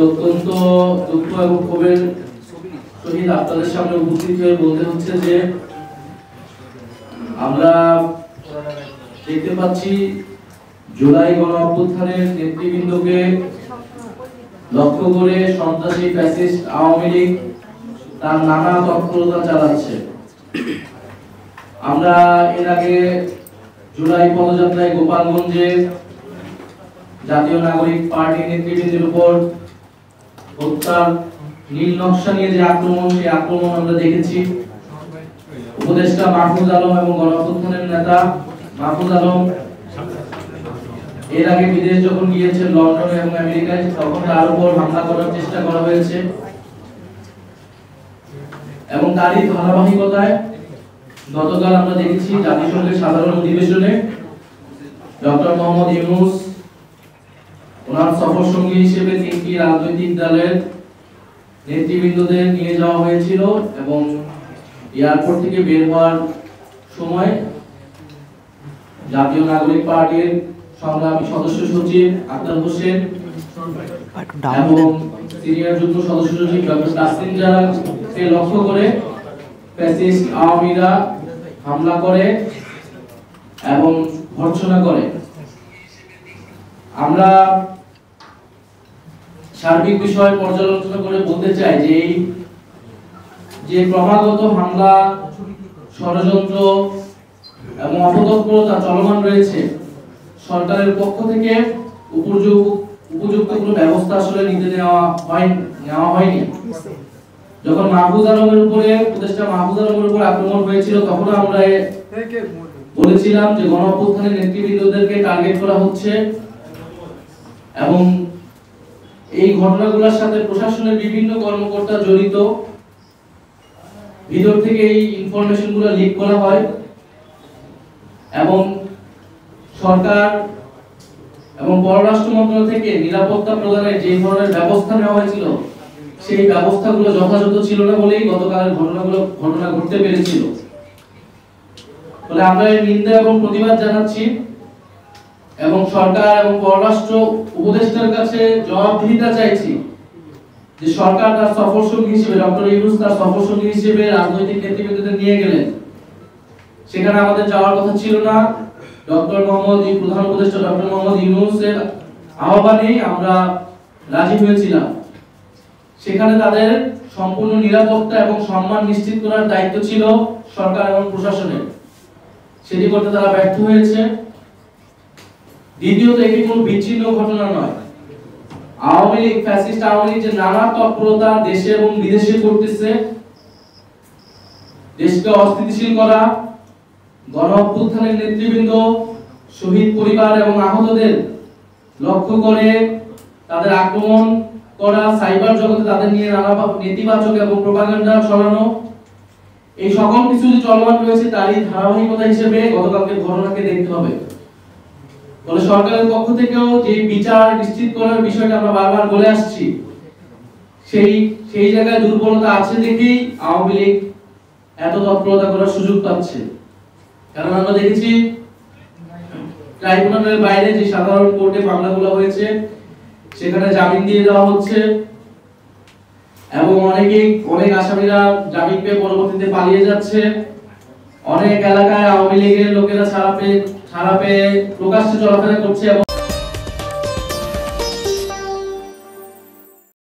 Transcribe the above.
অত্যন্ত দুঃখ এবং ক্ষোভের সহিত আপনাদের সামনে উপস্থিত হয়ে বলতে হচ্ছে যে আমরা দেখতে পাচ্ছি জুলাই গণ অভ্যুত্থানের নেতৃবৃন্দকে লক্ষ্য করে সন্ত্রাসী ফ্যাসিস্ট আওয়ামী লীগ তার নানা তৎপরতা চালাচ্ছে। আমরা এর আগে জুলাই পদযাত্রায় গোপালগঞ্জে জাতীয় নাগরিক পার্টি নেতৃবৃন্দের উপর হত্যার নীল নকশা নিয়ে যে আক্রমণ, সেই আক্রমণ আমরা দেখেছি। উপদেষ্টা মাহফুজ আলম এবং গণ অভ্যুত্থানের নেতা মাহফুজ আলম এর আগে বিদেশ যখন গিয়েছেন লন্ডনে এবং আমেরিকায়, তখন তার উপর হামলা করার চেষ্টা করা হয়েছে এবং তারই ধারাবাহিকতায় গতকাল আমরা দেখেছি জাতিসংঘের সাধারণ অধিবেশনে ডক্টর মোহাম্মদ ইউনূস ওনার সফর সঙ্গী হিসেবে 3টি রাজনৈতিক দলের নেতৃবৃন্দদের নিয়ে যাওয়া হয়েছিল এবং এয়ারপোর্ট থেকে বের হওয়ার সময় জাতীয় নাগরিক পার্টির সংগ্রামী সদস্য সচিব আক্তার হোসেন এবং সিনিয়র যুগ্ম সদস্য সচিব ডক্টর তাসলিম জারাকে লক্ষ্য করে ফ্যাসিস্ট আওয়ামীরা হামলা করে এবং ভর্ৎসনা করে। আমরা সার্বিক বিষয় পর্যালোচনা করে বলতে চাই যে ক্রমাগত হামলা, ষড়যন্ত্র এবং অপতৎপরতা চলমান রয়েছে, সরকারের পক্ষ থেকে উপযুক্ত কোনো ব্যবস্থা আসলে নেওয়া হয়নি। যখন মাহফুজ আলমের উপরে উপদেষ্টা মাহফুজ আলমের উপর আক্রমণ হয়েছিল, তখন আমরা বলেছিলাম যে গণ অভ্যুত্থানের নেতৃবৃন্দদেরকে টার্গেট করা হচ্ছে এবং এই ঘটনাগুলোর সাথে প্রশাসনের বিভিন্ন কর্মকর্তা জড়িত। ভিতর থেকে এই ইনফরমেশনগুলো লিক করা হয় এবং সরকার এবং পররাষ্ট্র মন্ত্রণালয় থেকে নিরাপত্তা প্রদানের যে ধরনের ব্যবস্থা নেওয়া হয়েছিল, সেই ব্যবস্থাগুলো যথাযথ ছিল না বলেই গতকালের ঘটনা ঘটতে পেরেছিল। ফলে আমরা এর নিন্দা এবং প্রতিবাদ জানাচ্ছি এবং সরকার এবং পররাষ্ট্র উপদেষ্টার কাছে জবাবদিহিতা চাইছি যে সরকার তার সফর সঙ্গী হিসেবে ডক্টর ইউনূস তার সফর সঙ্গী হিসেবে রাজনৈতিক নেতৃবৃন্দদের নিয়ে গেলেন, সেখানে আমাদের যাওয়ার কথা ছিল না। প্রধান উপদেষ্টা ডক্টর মোহাম্মদ ইউনূসের আহ্বানে আমরা রাজি হয়েছিলাম। সেখানে তাদের সম্পূর্ণ নিরাপত্তা এবং সম্মান নিশ্চিত করার দায়িত্ব ছিল সরকার এবং প্রশাসনের, সেটি করতে তারা ব্যর্থ হয়েছে। দ্বিতীয়ত, এটি কোনো বিচ্ছিন্ন ঘটনা নয়। আওয়ামী লীগ, ফ্যাসিস্ট আওয়ামী লীগ যে নানা তৎপরতা দেশে এবং বিদেশে করতেছে, দেশকে অস্থিতিশীল করা, গণ অভ্যুত্থানের নেতৃবৃন্দ, শহীদ পরিবার এবং আহতদের লক্ষ্য করে তাদের আক্রমণ করা, সাইবার জগতে তাদের নিয়ে নানা নেতিবাচক এবং প্রোপাগান্ডা ছড়ানো, এই সকল কিছু যে চলমান রয়েছে তারই ধারাবাহিকতা হিসেবে গতকালকে ঘটনাকে দেখতে হবে। ফলে সরকারের পক্ষ থেকেও যে বিচার নিশ্চিত করার বিষয়টা আমরা বারবার বলে আসছি, সেই জায়গায় দুর্বলতা আছে দেখেই আওয়ামী লীগ এত তৎপরতা করার সুযোগ পাচ্ছে। কারণ আমরা দেখেছি ট্রাইব্যুনালের বাইরে যে সাধারণ কোর্টে মামলাগুলো হয়েছে, সেখানে জামিন দিয়ে দেওয়া হচ্ছে এবং অনেক আসামিরা জামিন পেয়ে পরবর্তীতে পালিয়ে যাচ্ছে। অনেক এলাকায় আওয়ামী লীগের লোকেরা ছাড়া পেয়ে প্রকাশ্যে চলাফেরা করছে এবং